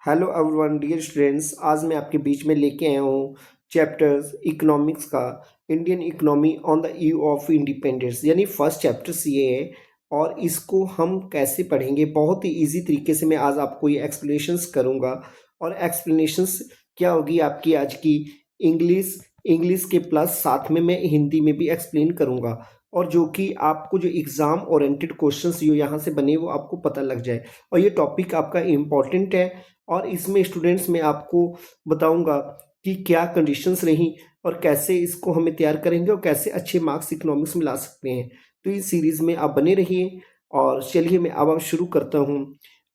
Hello everyone dear students, आज मैं आपके बीच में लेके आया हूँ चैप्टर्स इकोनॉमिक्स का Indian economy on the eve of independence, यानी फर्स्ट चैप्टर्स ये है। और इसको हम कैसे पढ़ेंगे, बहुत ही इजी तरीके से मैं आज आपको ये एक्सप्लेनेशंस करूँगा। और एक्सप्लेनेशंस क्या होगी आपकी आज की इंग्लिश इंग्लिश के प्लस साथ में मैं हिंदी में भी एक्सप्लेन करूँगा। और जो कि आपको जो एग्ज़ाम ओरिएंटेड क्वेश्चंस जो यहाँ से बने वो आपको पता लग जाए। और ये टॉपिक आपका इम्पॉर्टेंट है और इसमें स्टूडेंट्स मैं आपको बताऊंगा कि क्या कंडीशंस रही और कैसे इसको हमें तैयार करेंगे और कैसे अच्छे मार्क्स इकोनॉमिक्स में ला सकते हैं। तो इस सीरीज़ में आप बने रहिए। और चलिए मैं अब शुरू करता हूँ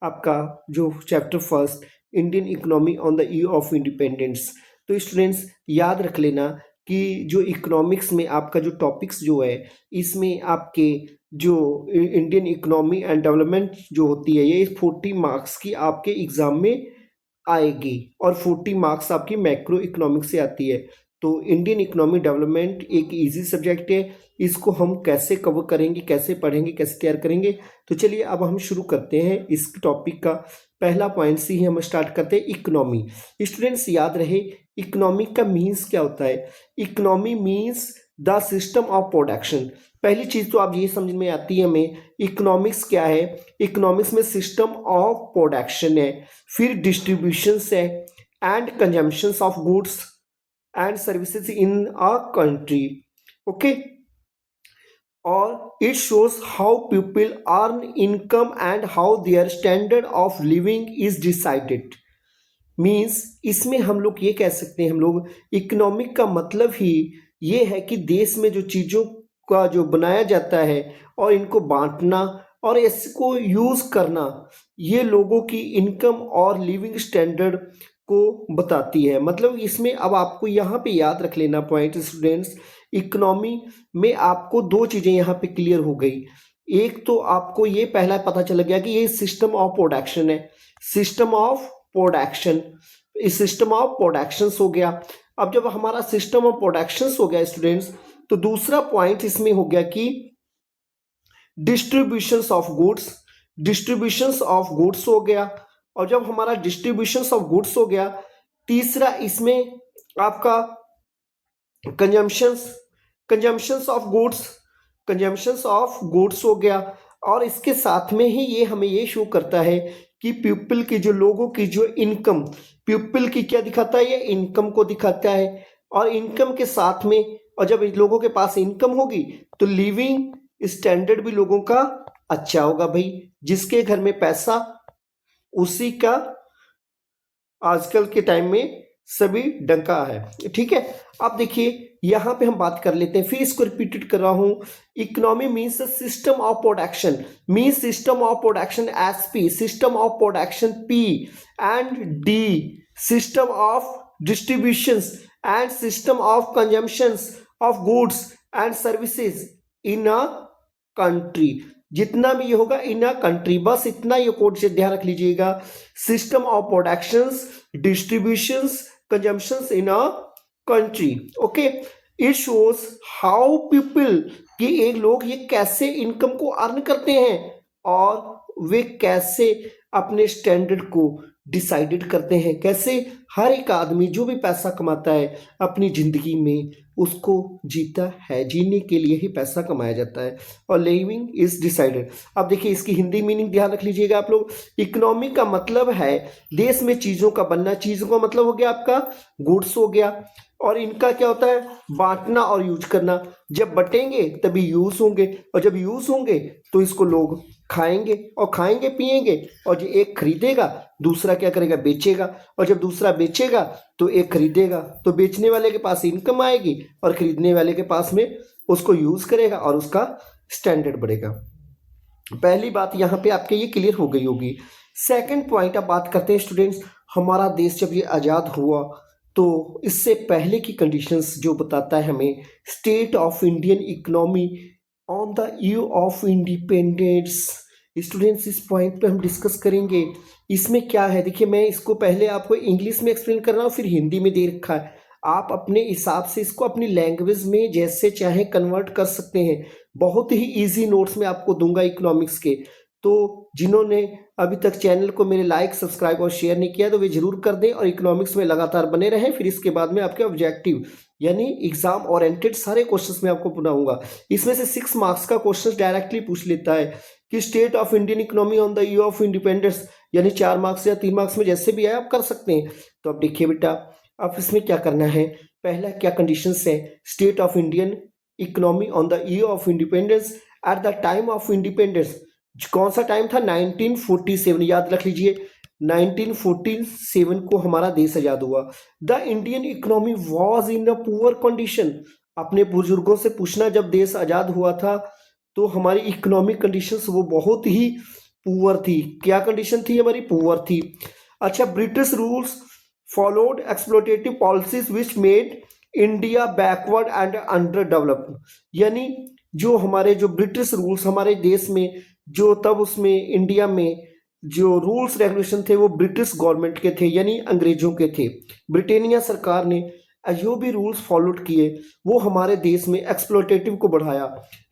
आपका जो chapter first Indian economy on the eve of independence. तो स्टूडेंट्स याद रख लेना कि जो इकोनॉमिक्स में आपका जो टॉपिक्स जो है इसमें आपके जो इंडियन इकोनॉमी एंड डेवलपमेंट जो होती है ये 40 मार्क्स की आपके एग्जाम में आएगी और 40 मार्क्स आपकी मैक्रो इकोनॉमिक्स से आती है। तो इंडियन इकोनॉमी डेवलपमेंट एक इजी सब्जेक्ट है, इसको हम कैसे कवर करेंगे, कैसे पढ़ेंगे, कैसे तैयार करेंगे। तो चलिए अब हम शुरू करते हैं इस टॉपिक का। पहला पॉइंट से ही हम स्टार्ट करते हैं इकोनॉमी। स्टूडेंट्स याद रहे इकोनॉमिक का मीन्स क्या होता है। Economy means the system of production. पहली चीज तो आप ये समझ में आती है हमें इकोनॉमिक्स क्या है। इकोनॉमिक्स में सिस्टम ऑफ प्रोडक्शन है, फिर डिस्ट्रीब्यूशन है and consumption of goods and services in a country. Okay, और it shows how people earn income and how their standard of living is decided. Means इसमें हम लोग ये कह सकते हैं, हम लोग इकोनॉमिक का मतलब ही ये है कि देश में जो चीज़ों का जो बनाया जाता है और इनको बांटना और इसको यूज़ करना, ये लोगों की इनकम और लिविंग स्टैंडर्ड को बताती है। मतलब इसमें अब आपको यहाँ पे याद रख लेना पॉइंट स्टूडेंट्स, इकोनॉमी में आपको दो चीज़ें यहाँ पे क्लियर हो गई। एक तो आपको ये पहला पता चल गया कि ये सिस्टम ऑफ प्रोडक्शन है, सिस्टम ऑफ प्रोडक्शन, इस सिस्टम ऑफ प्रोडक्शंस हो गया। अब जब हमारा सिस्टम ऑफ प्रोडक्शंस हो गया स्टूडेंट्स, तो दूसरा पॉइंट इसमें हो गया कि distributions of goods, distributions of goods हो गया। और जब हमारा डिस्ट्रीब्यूशंस ऑफ गुड्स हो गया, तीसरा इसमें आपका consumptions, consumptions of goods, consumptions of goods हो गया। और इसके साथ में ही ये हमें ये शो करता है कि पीपल की जो लोगों की जो इनकम, पीपल की क्या दिखाता है, ये इनकम को दिखाता है। और इनकम के साथ में, और जब लोगों के पास इनकम होगी तो लिविंग स्टैंडर्ड भी लोगों का अच्छा होगा। भाई जिसके घर में पैसा उसी का आजकल के टाइम में सभी डंका है। ठीक है, अब देखिए यहां पे हम बात कर लेते हैं, फिर इसको रिपीटेड कर रहा हूं। Economy means system of production, means system of production SP, system of production P and D, system of distributions and system of consumptions of goods and services in a country. जितना भी ये होगा इन a country, बस इतना ये code से ध्यान रख लीजिएगा। System of productions, distributions, consumptions in a country. Okay, it shows how people कि एक लोग ये कैसे इनकम को अर्न करते हैं और वे कैसे अपने स्टैंडर्ड को डिसाइडेड करते हैं। कैसे हर एक आदमी जो भी पैसा कमाता है अपनी जिंदगी में उसको जीता है, जीने के लिए ही पैसा कमाया जाता है और लिविंग इज डिसाइडेड। अब देखिए इसकी हिंदी मीनिंग ध्यान रख लीजिएगा आप लोग। इकोनॉमी का मतलब है देश में चीजों का बनना, चीजों का मतलब हो गया आपका गुड्स हो गया, और इनका क्या होता है बांटना और यूज करना। जब बटेंगे तभी यूज होंगे और जब यूज होंगे तो इसको लोग खाएंगे और खाएंगे पिएंगे, और जो एक खरीदेगा दूसरा क्या करेगा बेचेगा, और जब दूसरा बेचेगा तो एक खरीदेगा, तो बेचने वाले के पास इनकम आएगी और खरीदने वाले के पास में उसको यूज करेगा और उसका स्टैंडर्ड बढ़ेगा। पहली बात यहाँ पे आपके ये क्लियर हो गई होगी। सेकंड पॉइंट अब बात करते हैं स्टूडेंट्स, हमारा देश जब ये आज़ाद हुआ तो इससे पहले की कंडीशंस जो बताता है हमें state of Indian economy on the eve of independence. Students इस पॉइंट पे हम डिस्कस करेंगे। इसमें क्या है देखिए, मैं इसको पहले आपको इंग्लिश में एक्सप्लेन कर रहा हूँ, फिर हिंदी में दे रखा है। आप अपने हिसाब से इसको अपनी लैंग्वेज में जैसे चाहे कन्वर्ट कर सकते हैं। बहुत ही इजी नोट्स में आपको दूंगा इकोनॉमिक्स के, तो जिन्होंने अभी तक चैनल को मेरे लाइक, सब्सक्राइब और शेयर नहीं किया तो वे जरूर कर दें और इकोनॉमिक्स में लगातार बने रहें। फिर इसके बाद में आपके ऑब्जेक्टिव यानी एग्जाम ओरिएंटेड सारे क्वेश्चंस मैं आपको बनाऊंगा। इसमें से 6 मार्क्स का क्वेश्चन डायरेक्टली पूछ लेता है कि state of Indian economy on the year of independence, यानी 4 मार्क्स या 3 मार्क्स में जैसे भी आए आप कर सकते हैं। तो अब देखिए बेटा, अब इसमें क्या करना है, पहला क्या कंडीशंस है, state of Indian economy on the year of independence at the time of independence. कौन सा टाइम था, 1947, याद रख लीजिए 1947 को हमारा देश आजाद हुआ। The Indian economy was in a poor condition. अपने बुजुर्गों से पूछना, जब देश आजाद हुआ था तो हमारी इकोनॉमिक कंडीशंस वो बहुत ही पुअर थी। क्या कंडीशन थी हमारी, पुअर थी। अच्छा, British rules followed exploitative policies which made India backward and under developed. यानी जो हमारे जो ब्रिटिश रूल्स हमारे देश में जो तब उसमें इंडिया में जो रूल्स रेगुलेशन थे वो ब्रिटिश गवर्नमेंट के थे, यानी अंग्रेजों के थे। ब्रिटेनिया सरकार ने जो भी रूल्स फॉलोड किए वो हमारे देश में एक्सप्लोटेटिव को बढ़ाया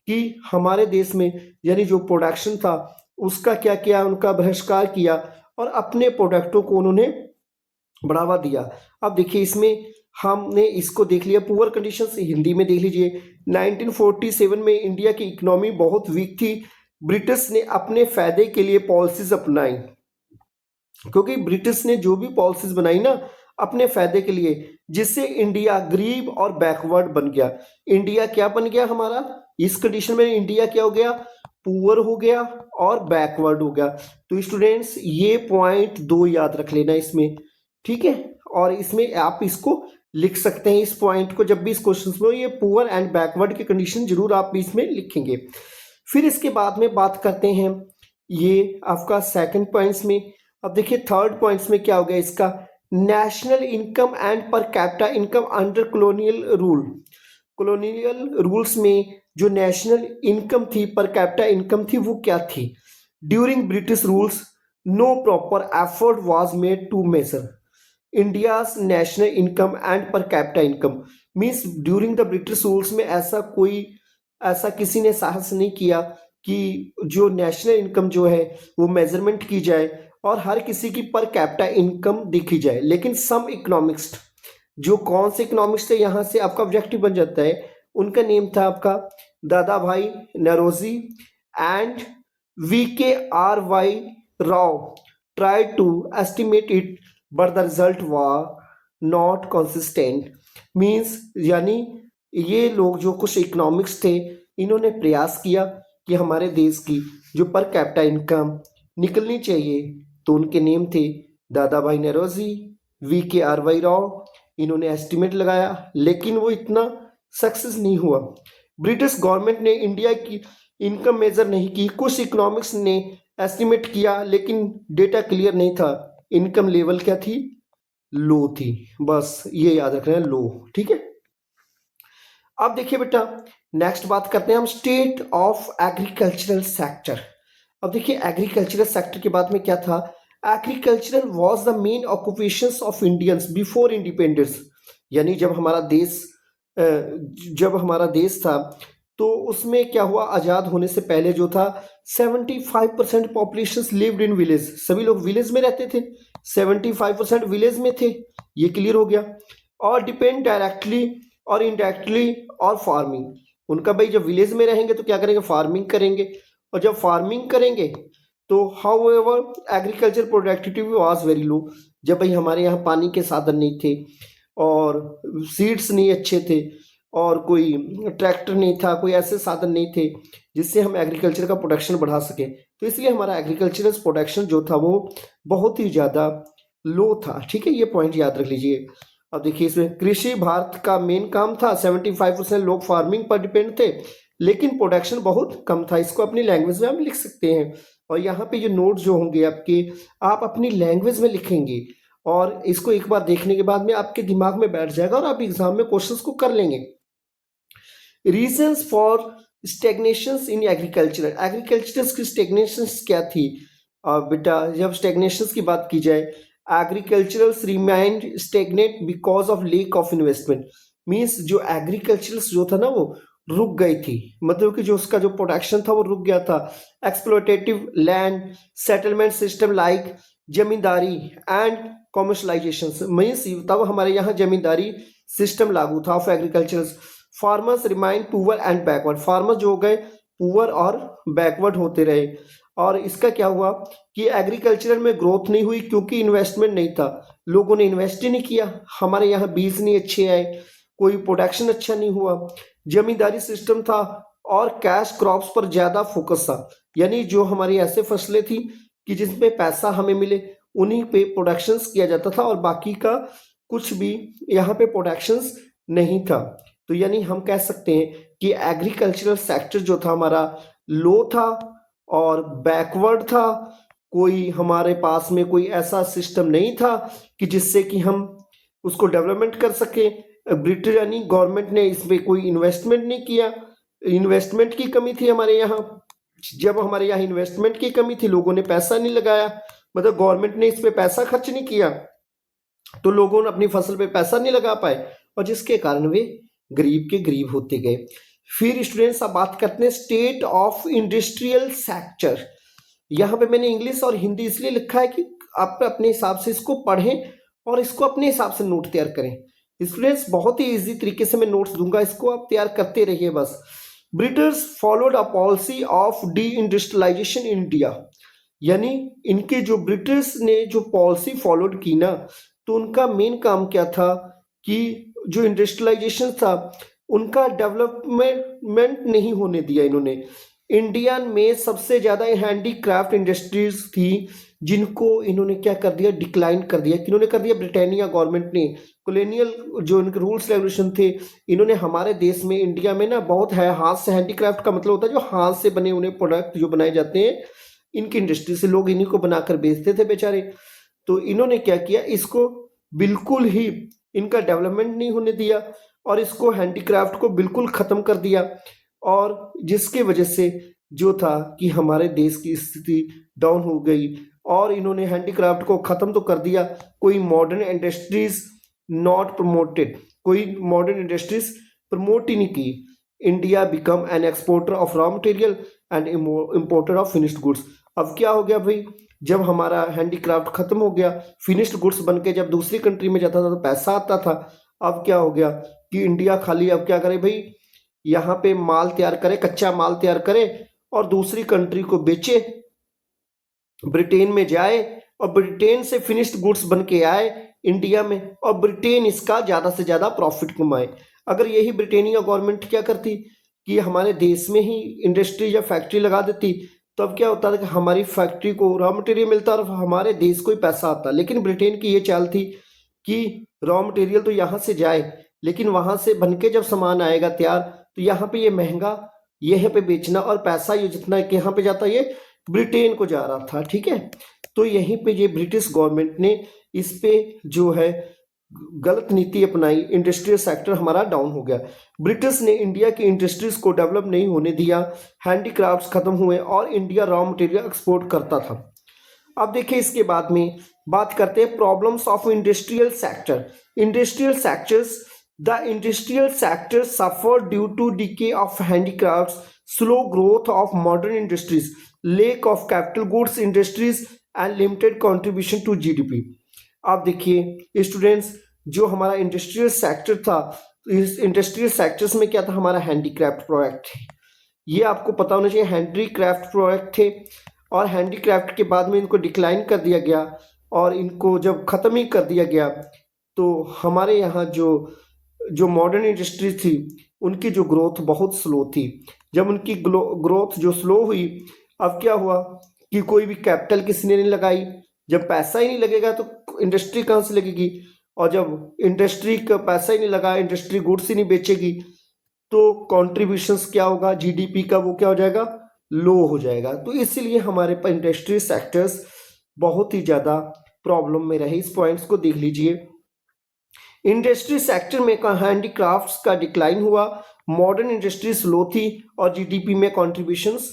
कि हमारे देश में यानी जो प्रोडक्शन था उसका क्या किया, उनका बहिष्कार किया और अपने प्रोडक्टों को उन्होंने बढ़ावा दिया। अब देखिए इसमें हमने इसको देख लिया, पुअर कंडीशंस हिंदी में देख लीजिए। 1947 में इंडिया की इकोनॉमी बहुत वीक थी। ब्रिटिश ने अपने फायदे के लिए पॉलिसीज अपनाई, क्योंकि ब्रिटिश ने जो भी पॉलिसीज बनाई ना अपने फायदे के लिए, जिससे इंडिया गरीब और बैकवर्ड बन गया। इंडिया क्या बन गया हमारा, इस कंडीशन में इंडिया क्या हो गया, पुअर हो गया और बैकवर्ड हो गया। तो स्टूडेंट्स ये पॉइंट 2 याद रख लेना इसमें, ठीक है। और इसमें आप इसको लिख सकते हैं, इस पॉइंट को जब भी इस क्वेश्चन में ये पुअर एंड बैकवर्ड की कंडीशन जरूर आप इसमें लिखेंगे। फिर इसके बाद में बात करते हैं ये आपका सेकंड पॉइंट्स में। अब देखिए थर्ड पॉइंट्स में क्या हो गया इसका, national income and per capita income under colonial rule. Colonial rules में जो नेशनल इनकम थी, पर कैपिटा इनकम थी, वो क्या थी। During British rules no proper effort was made to measure India's national income and per capita income. Means during the British rules में ऐसा किसी ने साहस नहीं किया कि जो नेशनल इनकम जो है वो मेजरमेंट की जाए और हर किसी की पर कैपिटा इनकम देखी जाए। लेकिन सम इकोनॉमिक्स, जो कौन से इकोनॉमिक्स थे, यहाँ से आपका ऑब्जेक्टिव बन जाता है, उनका नेम था आपका Dadabhai Naoroji and VKRY Rao try to estimate it but the result was not consistent. Means यानी ये लोग जो कुछ इकोनॉमिक्स थे इन्होंने प्रयास किया कि हमारे देश की जो पर कैपिटा इनकम निकलनी चाहिए, तो उनके नेम थे दादा भाई नौरोजी, VKRY राव। इन्होंने एस्टिमेट लगाया लेकिन वो इतना सक्सेस नहीं हुआ। ब्रिटिश गवर्नमेंट ने इंडिया की इनकम मेजर नहीं की। कुछ इकोनॉमिक्स ने एस्टिमेट किया लेकिन डेटा क्लियर नहीं था। इनकम लेवल क्या थी, लो थी। बस ये याद रखना है, लो, ठीक है। अब देखिए बेटा नेक्स्ट बात करते हैं हम स्टेट ऑफ एग्रीकल्चरल सेक्टर। अब देखिए एग्रीकल्चरल सेक्टर के बाद में क्या था, agricultural was the main occupations of Indians before independence. यानी जब हमारा देश था तो उसमें क्या हुआ, आज़ाद होने से पहले जो था 75% पॉपुलेशन लिव्ड इन विलेज। सभी लोग विलेज में रहते थे, 75% विलेज में थे, ये क्लियर हो गया। और डिपेंड डायरेक्टली और इनडायरेक्टली और फार्मिंग। उनका भाई जब विलेज में रहेंगे तो क्या करेंगे, फार्मिंग करेंगे, और जब फार्मिंग करेंगे तो how ever agriculture productivity was very low. जब भाई हमारे यहाँ पानी के साधन नहीं थे और सीड्स नहीं अच्छे थे और कोई ट्रैक्टर नहीं था, कोई ऐसे साधन नहीं थे जिससे हम एग्रीकल्चर का प्रोडक्शन बढ़ा सके, तो इसलिए हमारा एग्रीकल्चरल प्रोडक्शन जो था वो बहुत ही ज़्यादा लो था, ठीक है। ये पॉइंट याद रख लीजिए। अब देखिए इसमें कृषि भारत का मेन काम था, 75% लोग फार्मिंग पर डिपेंड थे लेकिन प्रोडक्शन बहुत कम था। इसको अपनी लैंग्वेज में हम लिख सकते हैं और यहाँ पे ये नोट्स जो होंगे आपके, आप अपनी लैंग्वेज में लिखेंगे और इसको एक बार देखने के बाद में आपके दिमाग में बैठ जाएगा और आप एग्जाम में क्वेश्चंस को कर लेंगे। रीजंस फॉर स्टेगनेशंस इन एग्रीकल्चर की स्टेगनेशंस क्या थी। बेटा जब स्टेगनेशंस की बात की जाए, agricultural remind stagnant because of lake of investment. Means जो एग्रीकल्चरल जो था ना वो रुक गई थी, मतलब कि जो उसका जो प्रोडक्शन था वो रुक गया था। Exploitative land settlement system like zamindari and commercialisation means तब हमारे यहाँ जमींदारी सिस्टम लागू था of agriculture. Farmers remain poor and backward, farmers जो हो गए पुअर और बैकवर्ड होते रहे। और इसका क्या हुआ कि एग्रीकल्चर में ग्रोथ नहीं हुई क्योंकि इन्वेस्टमेंट नहीं था, लोगों ने इन्वेस्ट ही नहीं किया, हमारे यहाँ बीज नहीं अच्छे आए, कोई प्रोडक्शन अच्छा नहीं हुआ, जमींदारी सिस्टम था और कैश क्रॉप्स पर ज़्यादा फोकस था। यानी जो हमारी ऐसे फसलें थी कि जिसमें पैसा हमें मिले उन्हीं पे प्रोडक्शंस किया जाता था और बाकी का कुछ भी यहाँ पे प्रोडक्शंस नहीं था। तो यानी हम कह सकते हैं कि एग्रीकल्चरल सेक्टर जो था हमारा लो था और बैकवर्ड था, कोई हमारे पास में कोई ऐसा सिस्टम नहीं था कि जिससे कि हम उसको डेवलपमेंट कर सके। ब्रिटिश यानी गवर्नमेंट ने इसमें कोई इन्वेस्टमेंट नहीं किया, इन्वेस्टमेंट की कमी थी हमारे यहाँ। जब हमारे यहाँ इन्वेस्टमेंट की कमी थी, लोगों ने पैसा नहीं लगाया, मतलब गवर्नमेंट ने इस पे पैसा खर्च नहीं किया, तो लोगों ने अपनी फसल पे पैसा नहीं लगा पाए और जिसके कारण वे गरीब के गरीब होते गए। फिर स्टूडेंट्स अब बात करते हैं स्टेट ऑफ इंडस्ट्रियल सेक्टर। यहाँ पे मैंने इंग्लिश और हिंदी इसलिए लिखा है कि आप अपने हिसाब से इसको पढ़ें और इसको अपने हिसाब से नोट तैयार करें। स्टूडेंट्स बहुत ही इजी तरीके से मैं नोट्स दूंगा, इसको आप तैयार करते रहिए बस। British followed a policy of deindustrialisation in India, यानी इनके जो ब्रिटिश ने जो पॉलिसी फॉलोड की ना, तो उनका मेन काम क्या था कि जो इंडस्ट्रियलाइजेशन था उनका डेवलपमेंट नहीं होने दिया इन्होंने। इंडिया में सबसे ज़्यादा हैंडीक्राफ्ट इंडस्ट्रीज थी जिनको इन्होंने क्या कर दिया, डिक्लाइन कर दिया। किन्होंने कर दिया? ब्रिटानिया गवर्नमेंट ने। कॉलोनियल जो इनके रूल्स रेगुलेशन थे, इन्होंने हमारे देश में इंडिया में ना बहुत है हाथ से, हैंडीक्राफ्ट का मतलब होता है जो हाथ से बने उन्हें प्रोडक्ट जो बनाए जाते हैं, इनकी इंडस्ट्री से लोग इन्हीं को बनाकर बेचते थे बेचारे। तो इन्होंने क्या किया, इसको बिल्कुल ही इनका डेवलपमेंट नहीं होने दिया और इसको हैंडीक्राफ्ट को बिल्कुल ख़त्म कर दिया, और जिसकी वजह से जो था कि हमारे देश की स्थिति डाउन हो गई और इन्होंने हैंडीक्राफ्ट को ख़त्म तो कर दिया। कोई मॉडर्न इंडस्ट्रीज नॉट प्रमोटेड, कोई मॉडर्न इंडस्ट्रीज प्रमोट ही नहीं की। India become an exporter of raw material and importer of finished goods. अब क्या हो गया भाई, जब हमारा हैंडीक्राफ्ट खत्म हो गया, फिनिश्ड गुड्स बन के जब दूसरी कंट्री में जाता था तो पैसा आता था। अब क्या हो गया कि इंडिया खाली अब क्या करे भाई, यहाँ पे माल तैयार करे, कच्चा माल तैयार करे और दूसरी कंट्री को बेचे, ब्रिटेन में जाए और ब्रिटेन से फिनिश्ड गुड्स बन के आए इंडिया में और ब्रिटेन इसका ज़्यादा से ज़्यादा प्रॉफिट कमाए। अगर यही ब्रिटेनिया गवर्नमेंट क्या करती कि हमारे देश में ही इंडस्ट्री या फैक्ट्री लगा देती, तो अब क्या होता था कि हमारी फैक्ट्री को रॉ मटेरियल मिलता और हमारे देश को ही पैसा आता। लेकिन ब्रिटेन की ये चाल थी कि रॉ मटेरियल तो यहाँ से जाए, लेकिन वहाँ से बन के जब सामान आएगा तैयार तो यहाँ पे ये महंगा यहाँ पे बेचना और पैसा ये जितना यहाँ पे जाता ये ब्रिटेन को जा रहा था। ठीक है, तो यहीं पे ये ब्रिटिश गवर्नमेंट ने इस पे जो है गलत नीति अपनाई, इंडस्ट्रियल सेक्टर हमारा डाउन हो गया। ब्रिटिश ने इंडिया की इंडस्ट्रीज को डेवलप नहीं होने दिया, हैंडीक्राफ्ट्स खत्म हुए और इंडिया रॉ मटेरियल एक्सपोर्ट करता था। अब देखिए इसके बाद में बात करते हैं problems of industrial sector. Industrial sectors, the industrial sector suffer due to decay of handicrafts, slow growth of modern industries, lack of capital goods industries and limited contribution to GDP. आप देखिए स्टूडेंट्स, जो हमारा industrial sector था, इस industrial sectors में क्या था, हमारा हैंडीक्राफ्ट प्रोडक्ट थे। ये आपको पता होना चाहिए, हैंडीक्राफ्ट प्रोडक्ट थे और हैंडीक्राफ्ट के बाद में इनको डिक्लाइन कर दिया गया और इनको जब ख़त्म ही कर दिया गया तो हमारे यहाँ जो मॉडर्न इंडस्ट्री थी उनकी जो ग्रोथ बहुत स्लो थी। जब उनकी ग्रोथ जो स्लो हुई, अब क्या हुआ कि कोई भी कैपिटल किसी ने नहीं लगाई। जब पैसा ही नहीं लगेगा तो इंडस्ट्री कहाँ से लगेगी, और जब इंडस्ट्री का पैसा ही नहीं लगा, इंडस्ट्री गुड्स ही नहीं बेचेगी, तो कॉन्ट्रीब्यूशंस क्या होगा जीडीपी का, वो क्या हो जाएगा, लो हो जाएगा। तो इसीलिए हमारे पास इंडस्ट्री सेक्टर्स बहुत ही ज़्यादा प्रॉब्लम में रहे। इस पॉइंट्स को देख लीजिए। इंडस्ट्री सेक्टर में हैंडीक्राफ्ट्स का डिक्लाइन हुआ, मॉडर्न इंडस्ट्री स्लो थी और जीडीपी में कॉन्ट्रीब्यूशंस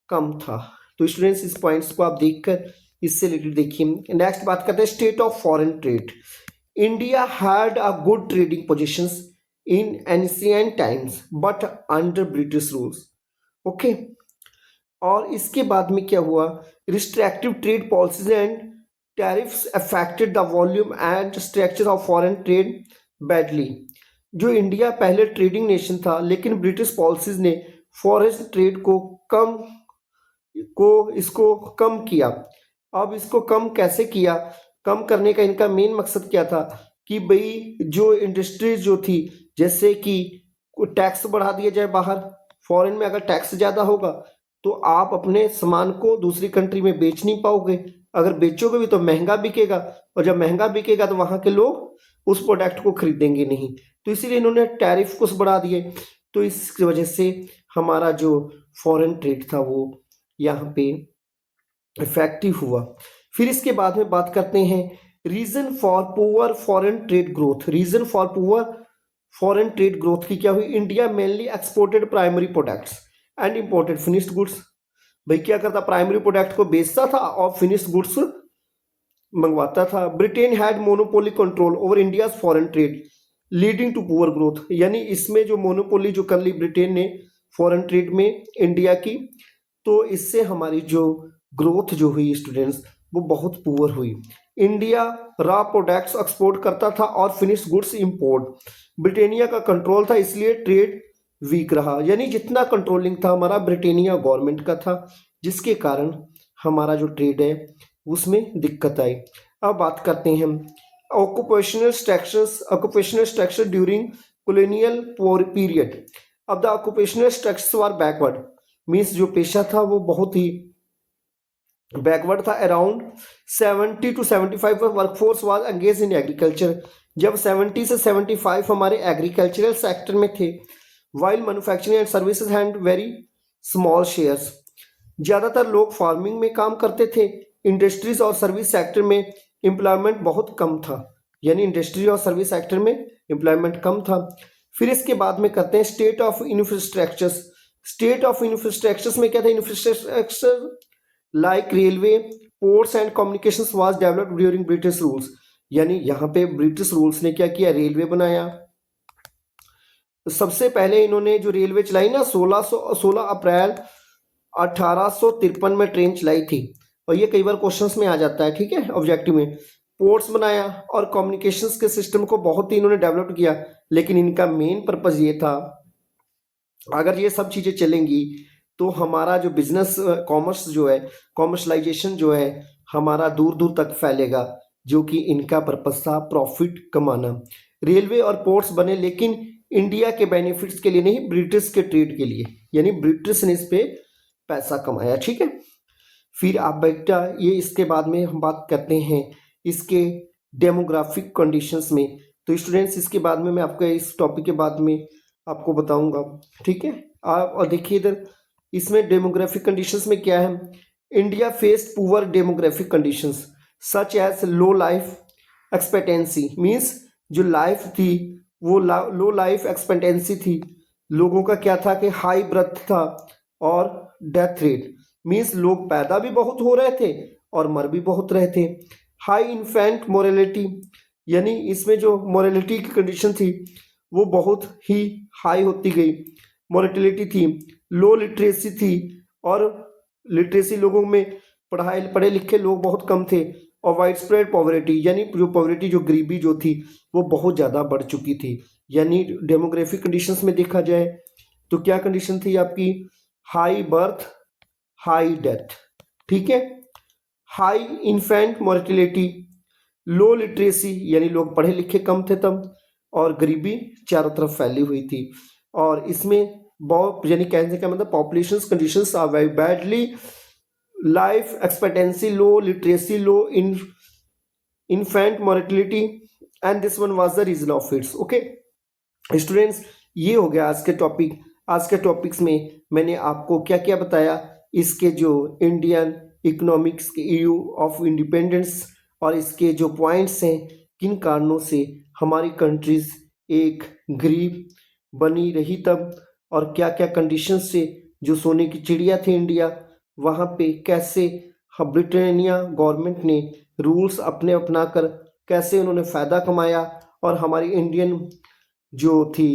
कम था। तो स्टूडेंट्स इस पॉइंट्स को आप देखकर इससे रिलेटेड देखिए। नेक्स्ट बात करते हैं state of foreign trade. India had a good trading positions. In ancient times but under British rules. Okay, और इसके बाद में क्या हुआ, restrictive trade policies and tariffs affected the volume and structure of foreign trade badly. जो India पहले trading nation था, लेकिन ब्रिटिश पॉलिसीज ने फॉरेन ट्रेड को इसको कम किया। अब इसको कम कैसे किया, कम करने का इनका मेन मकसद क्या था कि भाई जो इंडस्ट्रीज जो थी, जैसे कि टैक्स बढ़ा दिया जाए बाहर, फॉरेन में अगर टैक्स ज़्यादा होगा तो आप अपने सामान को दूसरी कंट्री में बेच नहीं पाओगे, अगर बेचोगे भी तो महंगा बिकेगा, और जब महंगा बिकेगा तो वहाँ के लोग उस प्रोडक्ट को खरीदेंगे नहीं, तो इसीलिए इन्होंने टैरिफ कुछ बढ़ा दिए। तो इस वजह से हमारा जो फॉरेन ट्रेड था वो यहाँ पे इफेक्टिव हुआ। फिर इसके बाद में बात करते हैं reason for poor foreign trade growth. Reason for poor foreign trade growth की क्या हुई, India mainly exported primary products and imported finished goods. भाई क्या करता, प्राइमरी प्रोडक्ट को बेचता था और फिनिश्ड गुड्स मंगवाता था। Britain had monopoly control over India foreign trade leading to poor growth. यानी इसमें जो मोनोपोली जो कर ली ब्रिटेन ने फॉरेन ट्रेड में इंडिया की, तो इससे हमारी जो ग्रोथ जो हुई स्टूडेंट्स वो बहुत पुअर हुई। इंडिया रॉ प्रोडक्ट्स एक्सपोर्ट करता था और फिनिश्ड गुड्स इंपोर्ट। ब्रिटेनिया का कंट्रोल था, इसलिए ट्रेड वीक रहा। यानी जितना कंट्रोलिंग था हमारा ब्रिटेनिया गवर्नमेंट का था, जिसके कारण हमारा जो ट्रेड है उसमें दिक्कत आई। अब बात करते हैं occupational structure during colonial period. अब the occupational structures were backward, means जो पेशा था वो बहुत ही बैकवर्ड था। Around 70 to 75 workforce was engage in agriculture. जब 70 से 75 हमारे एग्रीकल्चरल सेक्टर में थे, while manufacturing and services had very small shares. ज़्यादातर लोग फार्मिंग में काम करते थे, इंडस्ट्रीज और सर्विस सेक्टर में एम्प्लॉयमेंट बहुत कम था। यानी इंडस्ट्री और सर्विस सेक्टर में एम्प्लॉयमेंट कम था। फिर इसके बाद में करते हैं state of infrastructures. State of infrastructures में क्या था, infrastructure like railway, ports and communications was developed during British rules. यानी यहाँ पे ब्रिटिश रूल्स ने क्या किया, रेलवे बनाया। सबसे पहले इन्होंने जो रेलवे चलाई ना, 16 अप्रैल 1853 में ट्रेन चलाई थी, और ये कई बार क्वेश्चंस में आ जाता है, ठीक है, ऑब्जेक्टिव में। पोर्ट्स बनाया और कम्युनिकेशंस के सिस्टम को बहुत ही इन्होंने डेवलप किया, लेकिन इनका मेन पर्पज ये था, अगर ये सब चीज़ें चलेंगी तो हमारा जो बिजनेस कॉमर्स जो है, कॉमर्शलाइजेशन जो है हमारा दूर दूर तक फैलेगा, जो कि इनका पर्पस था प्रॉफिट कमाना। रेलवे और पोर्ट्स बने, लेकिन इंडिया के बेनिफिट्स के लिए नहीं, ब्रिटिश के ट्रेड के लिए। यानी ब्रिटिश ने इस पे पैसा कमाया, ठीक है। फिर आप बेटा ये इसके बाद में हम बात करते हैं इसके डेमोग्राफिक कंडीशंस में। तो स्टूडेंट्स इसके बाद में मैं आपको इस टॉपिक के बाद में आपको बताऊंगा, ठीक है। आप और देखिए इधर इसमें डेमोग्राफिक कंडीशंस में क्या है, India faced poor demographic conditions such as low life expectancy. Means जो लाइफ थी वो लो लाइफ एक्सपेक्टेंसी थी, लोगों का क्या था कि हाई बर्थ था और डेथ रेट, मीन्स लोग पैदा भी बहुत हो रहे थे और मर भी बहुत रहे थे। हाई इन्फेंट मोरेलिटी, यानी इसमें जो मोरेलिटी की कंडीशन थी वो बहुत ही हाई होती गई, मोरेटिलिटी थी। लो लिटरेसी थी, और लिटरेसी लोगों में पढ़े लिखे लोग बहुत कम थे। और वाइड स्प्रेड पॉवर्टी, यानी जो पॉवर्टी जो गरीबी जो थी वो बहुत ज़्यादा बढ़ चुकी थी। यानी डेमोग्राफिक कंडीशंस में देखा जाए तो क्या कंडीशन थी आपकी, हाई बर्थ हाई डेथ, ठीक है, हाई इन्फेंट मोर्टिलिटी, लो लिटरेसी यानी लोग पढ़े लिखे कम थे तब, और गरीबी चारों तरफ फैली हुई थी। और इसमें बहुत यानी कहने का मतलब population conditions are very badly, life expectancy low, literacy low, infant mortality, and this one was the reason of its. Okay students, ये हो गया आज के टॉपिक। आज के टॉपिक्स में मैंने आपको क्या क्या बताया, इसके जो इंडियन इकोनॉमिक्स के ईयू ऑफ इंडिपेंडेंस और इसके जो पॉइंट्स हैं, किन कारणों से हमारी कंट्रीज एक गरीब बनी रही तब, और क्या क्या कंडीशंस से जो सोने की चिड़िया थी इंडिया, वहाँ पे कैसे ब्रिटानिया गवर्नमेंट ने रूल्स अपने अपना कर कैसे उन्होंने फ़ायदा कमाया, और हमारी इंडियन जो थी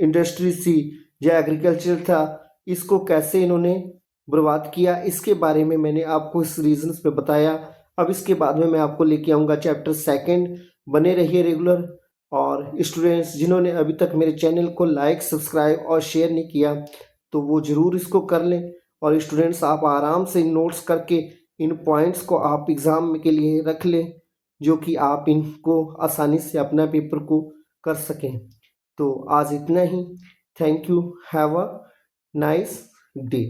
इंडस्ट्रीज थी या एग्रीकल्चर था, इसको कैसे इन्होंने बर्बाद किया, इसके बारे में मैंने आपको इस रीजंस में बताया। अब इसके बाद में मैं आपको लेके आऊँगा चैप्टर सेकंड। बने रहिए रेगुलर। और स्टूडेंट्स जिन्होंने अभी तक मेरे चैनल को लाइक सब्सक्राइब और शेयर नहीं किया तो वो ज़रूर इसको कर लें। और स्टूडेंट्स आप आराम से नोट्स करके इन पॉइंट्स को आप एग्ज़ाम के लिए रख लें, जो कि आप इनको आसानी से अपना पेपर को कर सकें। तो आज इतना ही। Thank you. Have a nice day.